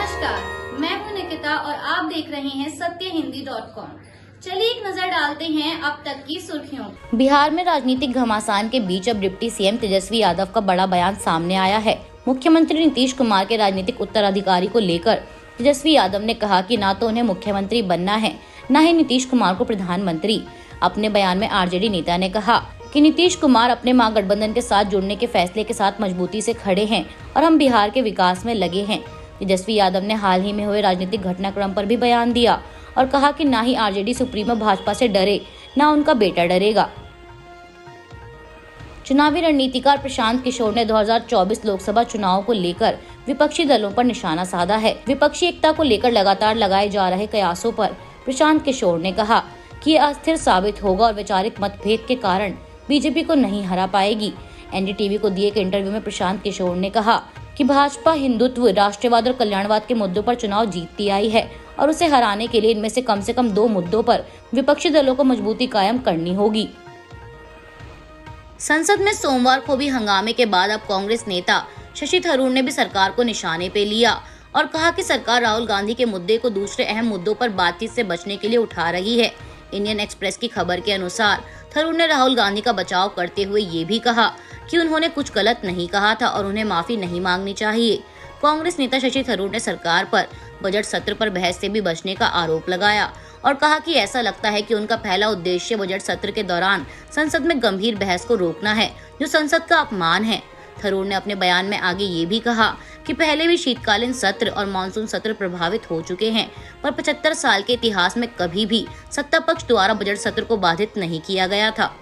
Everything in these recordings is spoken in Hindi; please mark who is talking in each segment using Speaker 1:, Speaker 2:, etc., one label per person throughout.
Speaker 1: नमस्कार, मैं हूं निकिता और आप देख रहे हैं सत्यहिंदी.com। चलिए एक नजर डालते हैं अब तक की सुर्खियों।
Speaker 2: बिहार में राजनीतिक घमासान के बीच अब डिप्टी सीएम तेजस्वी यादव का बड़ा बयान सामने आया है। मुख्यमंत्री नीतीश कुमार के राजनीतिक उत्तराधिकारी को लेकर तेजस्वी यादव ने कहा कि ना तो उन्हें मुख्यमंत्री बनना है, न ही नीतीश कुमार को प्रधानमंत्री। अपने बयान में आरजेडी नेता ने कहा कि नीतीश कुमार अपने महागठबंधन के साथ जुड़ने के फैसले के साथ मजबूती से खड़े हैं और हम बिहार के विकास में लगे हैं। तेजस्वी यादव ने हाल ही में हुए राजनीतिक घटनाक्रम पर भी बयान दिया और कहा कि ना ही आरजेडी सुप्रीमो भाजपा से डरे, ना उनका बेटा डरेगा। चुनावी रणनीतिकार प्रशांत किशोर ने 2024 लोकसभा चुनाव को लेकर विपक्षी दलों पर निशाना साधा है। विपक्षी एकता को लेकर लगातार लगाए जा रहे कयासों पर प्रशांत किशोर ने कहा कि ये अस्थिर साबित होगा और वैचारिक मतभेद के कारण बीजेपी को नहीं हरा पाएगी। एनडीटीवी को दिए एक इंटरव्यू में प्रशांत किशोर ने कहा कि भाजपा हिंदुत्व, राष्ट्रवाद और कल्याणवाद के मुद्दों पर चुनाव जीतती आई है और उसे हराने के लिए इनमें से कम 2 मुद्दों पर विपक्षी दलों को मजबूती कायम करनी होगी। संसद में सोमवार को भी हंगामे के बाद अब कांग्रेस नेता शशि थरूर ने भी सरकार को निशाने पे लिया और कहा कि सरकार राहुल गांधी के मुद्दे को दूसरे अहम मुद्दों पर बातचीत से बचने के लिए उठा रही है। इंडियन एक्सप्रेस की खबर के अनुसार थरूर ने राहुल गांधी का बचाव करते हुए ये भी कहा कि उन्होंने कुछ गलत नहीं कहा था और उन्हें माफी नहीं मांगनी चाहिए। कांग्रेस नेता शशि थरूर ने सरकार पर बजट सत्र पर बहस से भी बचने का आरोप लगाया और कहा कि ऐसा लगता है कि उनका पहला उद्देश्य बजट सत्र के दौरान संसद में गंभीर बहस को रोकना है, जो संसद का अपमान है। थरूर ने अपने बयान में आगे ये भी कहा कि पहले भी शीतकालीन सत्र और मानसून सत्र प्रभावित हो चुके हैं, पर 75 साल के इतिहास में कभी भी सत्ता पक्ष द्वारा बजट सत्र को बाधित नहीं किया गया था।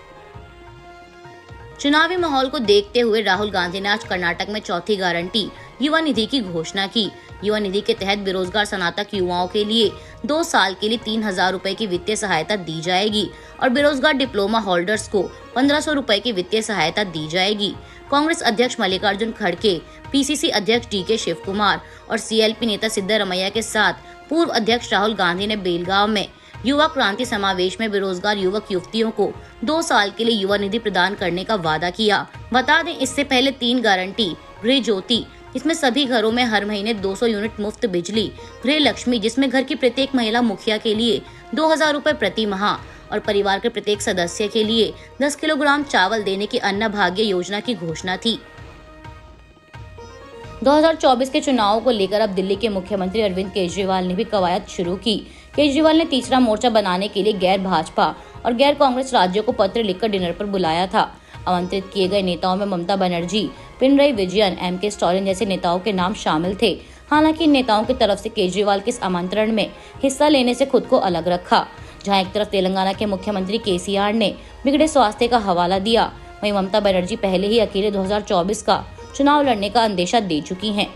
Speaker 2: चुनावी माहौल को देखते हुए राहुल गांधी ने आज कर्नाटक में चौथी गारंटी युवा निधि की घोषणा की। युवा निधि के तहत बेरोजगार स्नातक युवाओं के लिए 2 साल के लिए 3,000 रुपए की वित्तीय सहायता दी जाएगी और बेरोजगार डिप्लोमा होल्डर्स को 1,500 रुपए की वित्तीय सहायता दी जाएगी। कांग्रेस अध्यक्ष मल्लिकार्जुन खड़गे, पीसीसी अध्यक्ष डीके शिव कुमार और सीएलपी नेता सिद्धरमैया के साथ पूर्व अध्यक्ष राहुल गांधी ने बेलगांव में युवा क्रांति समावेश में बेरोजगार युवक युवतियों को 2 साल के लिए युवा निधि प्रदान करने का वादा किया। बता दें, इससे पहले 3 गारंटी गृह ज्योति, इसमें सभी घरों में हर महीने 200 यूनिट मुफ्त बिजली, गृह लक्ष्मी, जिसमें घर की प्रत्येक महिला मुखिया के लिए 2,000 रुपए प्रति माह और परिवार के प्रत्येक सदस्य के लिए 10 किलोग्राम चावल देने की अन्न भाग्य योजना की घोषणा थी। 2024 के चुनावों को लेकर अब दिल्ली के मुख्यमंत्री अरविंद केजरीवाल ने भी कवायद शुरू की। केजरीवाल ने तीसरा मोर्चा बनाने के लिए गैर भाजपा और गैर कांग्रेस राज्यों को पत्र लिखकर डिनर पर बुलाया था। आमंत्रित किए गए नेताओं में ममता बनर्जी, पिनरई विजयन, एमके स्टालिन जैसे नेताओं के नाम शामिल थे। हालांकि इन नेताओं की तरफ से केजरीवाल के इस आमंत्रण में हिस्सा लेने से खुद को अलग रखा। जहां एक तरफ तेलंगाना के मुख्यमंत्री केसीआर ने बिगड़े स्वास्थ्य का हवाला दिया, वहीं ममता बनर्जी पहले ही अकेले 2024 का चुनाव लड़ने का अंदेशा दे चुकी हैं।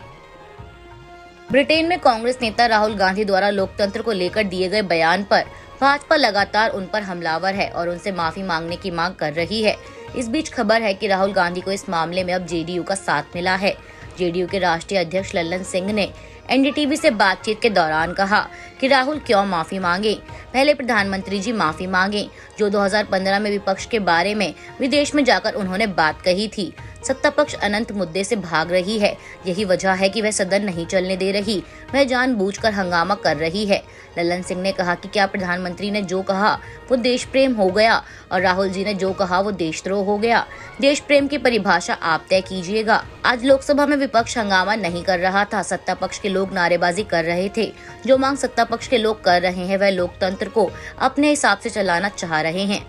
Speaker 2: ब्रिटेन में कांग्रेस नेता राहुल गांधी द्वारा लोकतंत्र को लेकर दिए गए बयान पर भाजपा लगातार उन पर हमलावर है और उनसे माफी मांगने की मांग कर रही है। इस बीच खबर है कि राहुल गांधी को इस मामले में अब जेडीयू का साथ मिला है। जेडीयू के राष्ट्रीय अध्यक्ष लल्लन सिंह ने एनडीटीवी से बातचीत के दौरान कहा कि राहुल क्यों माफी मांगे, पहले प्रधानमंत्री जी माफी मांगे, जो 2015 में विपक्ष के बारे में विदेश में जाकर उन्होंने बात कही थी। सत्ता पक्ष अनंत मुद्दे से भाग रही है, यही वजह है कि वह सदन नहीं चलने दे रही, वह जानबूझकर हंगामा कर रही है। लल्लन सिंह ने कहा कि क्या प्रधानमंत्री ने जो कहा वो देश प्रेम हो गया और राहुल जी ने जो कहा वो देशद्रोह हो गया। देश प्रेम की परिभाषा आप तय कीजिएगा। आज लोकसभा में विपक्ष हंगामा नहीं कर रहा था, सत्ता पक्ष के लोग नारेबाजी कर रहे थे। जो मांग सत्ता पक्ष के लोग कर रहे हैं वह लोकतंत्र को अपने हिसाब से चलाना चाह रहे हैं।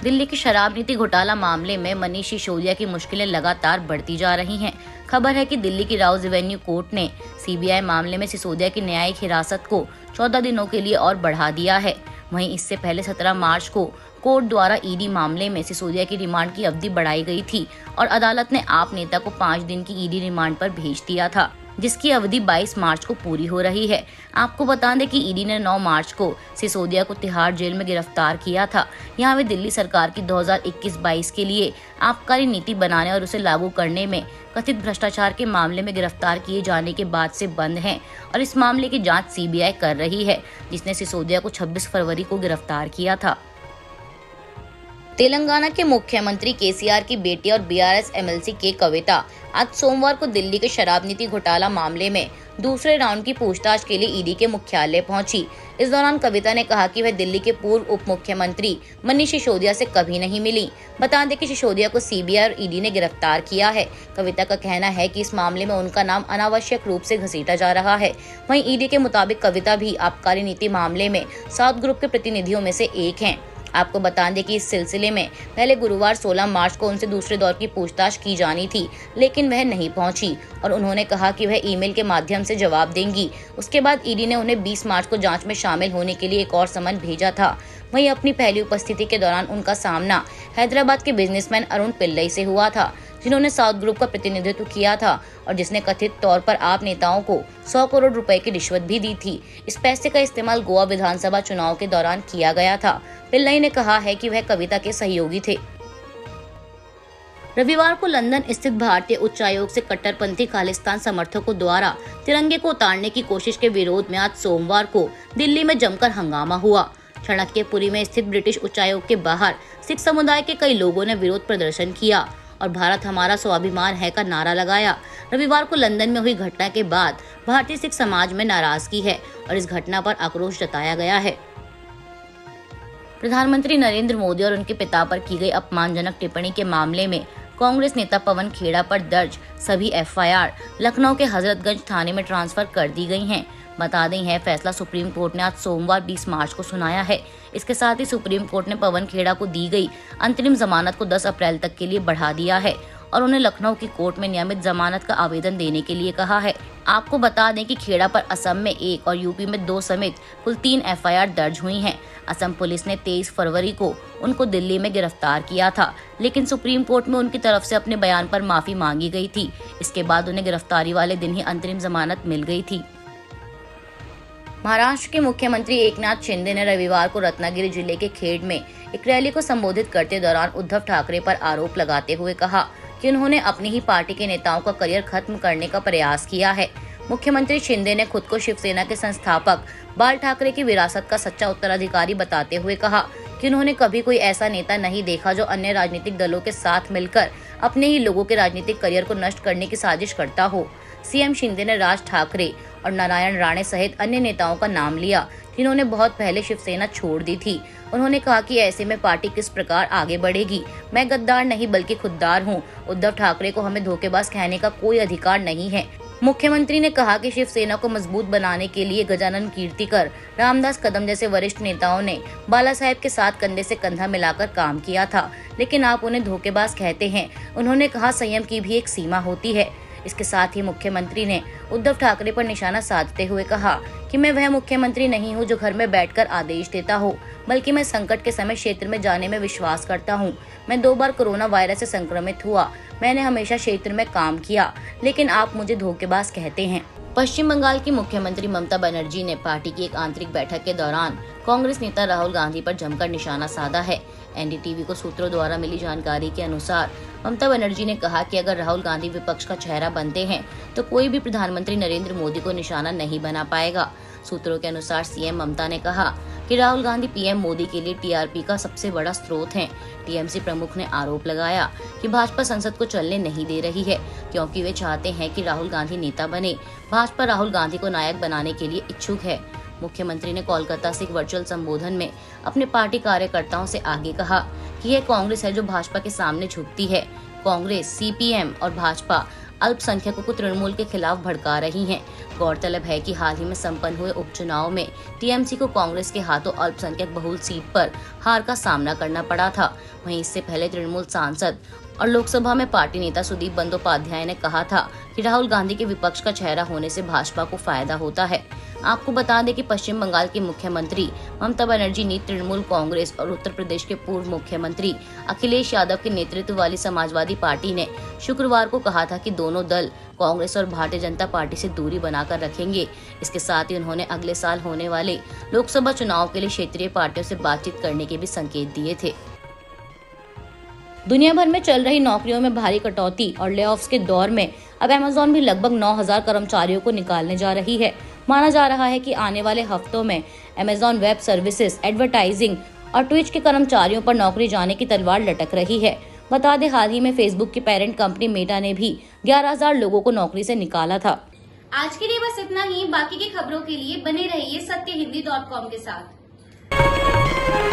Speaker 2: दिल्ली की शराब नीति घोटाला मामले में मनीष सिसोदिया की मुश्किलें लगातार बढ़ती जा रही हैं। खबर है कि दिल्ली की राउज एवेन्यू कोर्ट ने सीबीआई मामले में सिसोदिया की न्यायिक हिरासत को 14 दिनों के लिए और बढ़ा दिया है। वहीं इससे पहले 17 मार्च को कोर्ट द्वारा ईडी मामले में सिसोदिया की रिमांड की अवधि बढ़ाई गई थी और अदालत ने आप नेता को 5 दिन की ईडी रिमांड पर भेज दिया था, जिसकी अवधि 22 मार्च को पूरी हो रही है। आपको बता दें कि ईडी ने 9 मार्च को सिसोदिया को तिहाड़ जेल में गिरफ्तार किया था। यहां वे दिल्ली सरकार की 2021-22 के लिए आबकारी नीति बनाने और उसे लागू करने में कथित भ्रष्टाचार के मामले में गिरफ्तार किए जाने के बाद से बंद हैं और इस मामले की जांच सीबीआई कर रही है, जिसने सिसोदिया को 26 फरवरी को गिरफ्तार किया था। तेलंगाना के मुख्यमंत्री केसीआर की बेटी और बीआरएस एमएलसी के कविता आज सोमवार को दिल्ली के शराब नीति घोटाला मामले में दूसरे राउंड की पूछताछ के लिए ईडी के मुख्यालय पहुंची। इस दौरान कविता ने कहा कि वह दिल्ली के पूर्व उप मुख्यमंत्री मनीष सिसोदिया से कभी नहीं मिली। बता दें कि सिसोदिया को सीबीआई और ईडी ने गिरफ्तार किया है। कविता का कहना है कि इस मामले में उनका नाम अनावश्यक रूप से घसीटा जा रहा है। वहीं ईडी के मुताबिक कविता भी आबकारी नीति मामले में साउथ ग्रुप के प्रतिनिधियों में से एक हैं। आपको बता दें कि इस सिलसिले में पहले गुरुवार 16 मार्च को उनसे दूसरे दौर की पूछताछ की जानी थी, लेकिन वह नहीं पहुंची और उन्होंने कहा कि वह ईमेल के माध्यम से जवाब देंगी। उसके बाद ईडी ने उन्हें 20 मार्च को जांच में शामिल होने के लिए एक और समन भेजा था। वहीं अपनी पहली उपस्थिति के दौरान उनका सामना हैदराबाद के बिजनेसमैन अरुण पिल्लई से हुआ था, जिन्होंने साउथ ग्रुप का प्रतिनिधित्व किया था और जिसने कथित तौर पर आप नेताओं को 100 करोड़ रुपए की रिश्वत भी दी थी। इस पैसे का इस्तेमाल गोवा विधानसभा चुनाव के दौरान किया गया था। पिल्लई ने कहा है कि वह कविता के सहयोगी थे। रविवार को लंदन स्थित भारतीय उच्चायोग से कट्टरपंथी खालिस्तान समर्थकों द्वारा तिरंगे को उतारने की कोशिश के विरोध में आज सोमवार को दिल्ली में जमकर हंगामा हुआ। चाणक्यपुरी में स्थित ब्रिटिश उच्चायोग के बाहर सिख समुदाय के कई लोगों ने विरोध प्रदर्शन किया और भारत हमारा स्वाभिमान है का नारा लगाया। रविवार को लंदन में हुई घटना के बाद भारतीय सिख समाज में नाराजगी है और इस घटना पर आक्रोश जताया गया है। प्रधानमंत्री नरेंद्र मोदी और उनके पिता पर की गई अपमानजनक टिप्पणी के मामले में कांग्रेस नेता पवन खेड़ा पर दर्ज सभी एफआईआर लखनऊ के हजरतगंज थाने में ट्रांसफर कर दी गई हैं। बता दें यह फैसला सुप्रीम कोर्ट ने आज सोमवार 20 मार्च को सुनाया है। इसके साथ ही सुप्रीम कोर्ट ने पवन खेड़ा को दी गई अंतरिम जमानत को 10 अप्रैल तक के लिए बढ़ा दिया है और उन्हें लखनऊ की कोर्ट में नियमित जमानत का आवेदन देने के लिए कहा है। आपको बता दें कि खेड़ा पर असम में 1 और यूपी में 2 समेत कुल 3 एफआईआर दर्ज हुई हैं। असम पुलिस ने 23 फरवरी को उनको दिल्ली में गिरफ्तार किया था, लेकिन सुप्रीम कोर्ट में उनकी तरफ से अपने बयान पर माफी मांगी गई थी। इसके बाद उन्हें गिरफ्तारी वाले दिन ही अंतरिम जमानत मिल गई थी। महाराष्ट्र के मुख्यमंत्री एकनाथ शिंदे ने रविवार को रत्नागिरी जिले के खेड़ में एक रैली को संबोधित करते दौरान उद्धव ठाकरे पर आरोप लगाते हुए कहा कि उन्होंने अपनी ही पार्टी के नेताओं का करियर खत्म करने का प्रयास किया है। मुख्यमंत्री शिंदे ने खुद को शिवसेना के संस्थापक बाल ठाकरे की विरासत का सच्चा उत्तराधिकारी बताते हुए कहा कि उन्होंने कभी कोई ऐसा नेता नहीं देखा जो अन्य राजनीतिक दलों के साथ मिलकर अपने ही लोगों के राजनीतिक करियर को नष्ट करने की साजिश करता हो। सीएम शिंदे ने राज ठाकरे और नारायण राणे सहित अन्य नेताओं का नाम लिया जिन्होंने बहुत पहले शिवसेना छोड़ दी थी। उन्होंने कहा कि ऐसे में पार्टी किस प्रकार आगे बढ़ेगी। मैं गद्दार नहीं बल्कि खुददार हूं। उद्धव ठाकरे को हमें धोखेबाज कहने का कोई अधिकार नहीं है। मुख्यमंत्री ने कहा कि शिवसेना को मजबूत बनाने के लिए गजानन कीर्तिकर, रामदास कदम जैसे वरिष्ठ नेताओं ने बाला साहेब के साथ कंधे से कंधा मिलाकर काम किया था, लेकिन आप उन्हें धोखेबाज कहते हैं। उन्होंने कहा संयम की भी एक सीमा होती है। इसके साथ ही मुख्यमंत्री ने उद्धव ठाकरे पर निशाना साधते हुए कहा कि मैं वह मुख्यमंत्री नहीं हूं जो घर में बैठकर आदेश देता हो, बल्कि मैं संकट के समय क्षेत्र में जाने में विश्वास करता हूं। मैं 2 बार कोरोना वायरस से संक्रमित हुआ। मैंने हमेशा क्षेत्र में काम किया, लेकिन आप मुझे धोखेबाज कहते हैं। पश्चिम बंगाल की मुख्यमंत्री ममता बनर्जी ने पार्टी की एक आंतरिक बैठक के दौरान कांग्रेस नेता राहुल गांधी पर जमकर निशाना साधा है। एनडीटीवी को सूत्रों द्वारा मिली जानकारी के अनुसार ममता बनर्जी ने कहा कि अगर राहुल गांधी विपक्ष का चेहरा बनते हैं तो कोई भी प्रधानमंत्री नरेंद्र मोदी को निशाना नहीं बना पाएगा। सूत्रों के अनुसार सीएम ममता ने कहा कि राहुल गांधी पीएम मोदी के लिए टीआरपी का सबसे बड़ा स्रोत हैं। टीएमसी प्रमुख ने आरोप लगाया कि भाजपा संसद को चलने नहीं दे रही है क्योंकि वे चाहते हैं कि राहुल गांधी नेता बने। भाजपा राहुल गांधी को नायक बनाने के लिए इच्छुक है। मुख्यमंत्री ने कोलकाता से एक वर्चुअल संबोधन में अपने पार्टी कार्यकर्ताओं से आगे कहा कि यह कांग्रेस है जो भाजपा के सामने झुकती है। कांग्रेस, सीपीएम और भाजपा अल्पसंख्यकों को तृणमूल के खिलाफ भड़का रही हैं। गौरतलब है कि हाल ही में संपन्न हुए उपचुनाव में टीएमसी को कांग्रेस के हाथों अल्पसंख्यक बहुल सीट पर हार का सामना करना पड़ा था। वहीं इससे पहले तृणमूल सांसद और लोकसभा में पार्टी नेता सुदीप बंदोपाध्याय ने कहा था कि राहुल गांधी के विपक्ष का चेहरा होने से भाजपा को फायदा होता है। आपको बता दें कि पश्चिम बंगाल की मुख्यमंत्री ममता बनर्जी ने तृणमूल कांग्रेस और उत्तर प्रदेश के पूर्व मुख्यमंत्री अखिलेश यादव के नेतृत्व वाली समाजवादी पार्टी ने शुक्रवार को कहा था कि दोनों दल कांग्रेस और भारतीय जनता पार्टी से दूरी बनाकर रखेंगे। इसके साथ ही उन्होंने अगले साल होने वाले लोकसभा चुनाव के लिए क्षेत्रीय पार्टियों से बातचीत करने के भी संकेत दिए थे। दुनिया भर में चल रही नौकरियों में भारी कटौती और लेऑफ्स के दौर में अब अमेज़न भी लगभग 9,000 कर्मचारियों को निकालने जा रही है। माना जा रहा है कि आने वाले हफ्तों में अमेज़न वेब सर्विसेज, एडवर्टाइजिंग और ट्विच के कर्मचारियों पर नौकरी जाने की तलवार लटक रही है। बता दें, हाल ही में फेसबुक की पेरेंट कंपनी मेटा ने भी 11,000 लोगों को नौकरी से निकाला था।
Speaker 1: आज के लिए बस इतना ही। बाकी की खबरों के लिए बने रहिए सत्यहिंदी.com के साथ।